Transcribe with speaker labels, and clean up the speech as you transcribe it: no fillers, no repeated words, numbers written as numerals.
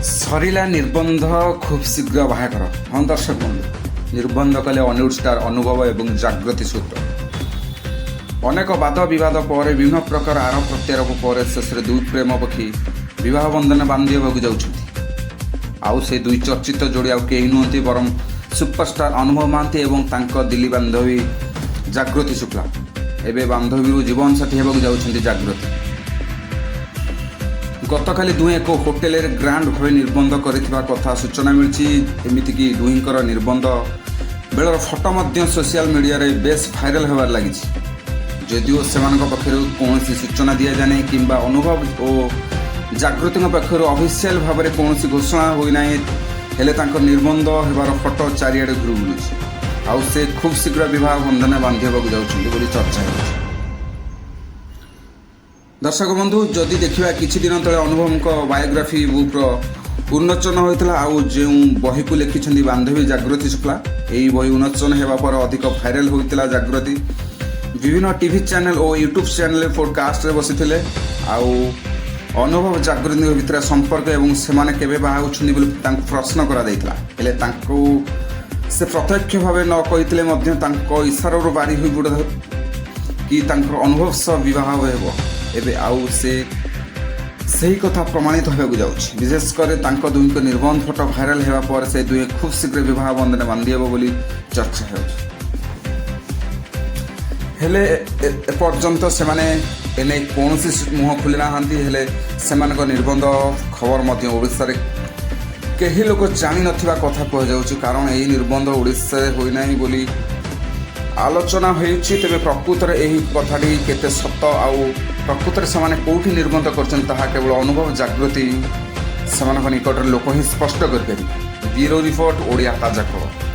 Speaker 1: सरिला निर्बंध खूब शीघ्र बाहागर। हाँ दर्शक बंधु, निर्बंध कले बॉलीवुड स्टार अनुभव एवं जागृति शुक्ला। अनेक वाद विवाद पर विभिन्न प्रकार आरोप प्रत्यारोप पर शेष दुई प्रेम पक्षी विवाह बंधन बांधि आउ से दुई चर्चित जोड़ी आउ कई नुहति बरम सुपरस्टार अनुभव महांती एवं तांको दिल्ली बांधवी जागृति शुक्ला। एवं बांधवी जीवन साथी होगा जाउछंती जागृति। गतकाली दुहें एक होटेल ग्रांड भाव निर्बंध करिथिबा कथा सूचना मिलछि। एमितिकी दुहिंकर निर्बंध बेलर फोटो सोशल मीडिया रे बेस भाइराल होबार लागिछि। जदिओ सेमानक पक्षरु कोनोसी सूचना दिया जाने किंबा अनुभव और जागृति पक्षरु ऑफिशियल भाव में कोनोसी घोषणा होई नाही, हेले तांकर निर्बंध हेबार फोटो चारिआडे घुरु बुलुछि। आउ से खूब शीघ्र विवाह बंधन बांधिबाकु जाउछन्ति बोली चर्चा होछि। दर्शक बंधु, जदि देखा किछि दिन तले अनुभव बायोग्राफी बुक्र उन्मोचन होता आउ जो बही को लिखिं बांधवी जागृति शुक्ला, यही बही उन्मोचन होगा पर अधिक भाइराल होता जागृति विभिन्न टीवी चैनल और यूट्यूब चैनल पॉडकास्ट रे बसी आउ अनुभव जागृति भितर संपर्क एवं सेमाने केबे बाहा होछन्ति बोली प्रश्न करा दैतला। हेले तांको से प्रत्यक्ष भाव न कहितले मध्य तांको इशारारो बारी होई बुड कि तांको अनुभव सह विवाह हेबो। एबे आउ से सही कथा प्रमाणित होगा जाउछि। विशेषकर तांको दुई को निर्बंध फोटो भाइराल हेबा पर से दुई खूब शीघ्र विवाह बंधन बांधि हेबो बोली चर्चा होछि। हेले एपर्यंत सेमाने एने कोनोसी मुह खुली नाहांती। हेले सेमानक निर्बंध खबर मध्य ओडिसा रे केही लोक जानि नथिबा कथा कह जाउछि, कारण एही निर्बंध ओडिसा रे होई नाही बोली आलोचना होइछि। तेबे प्रकृत रे एही कथाटी केते सत्य आउ प्रकृत में से कौटी निर्बंध कर केवल अनुभव जागृति से निकट लोक ही स्पष्ट कर। ब्यूरो रिपोर्ट, ओडिया ताजा खबर।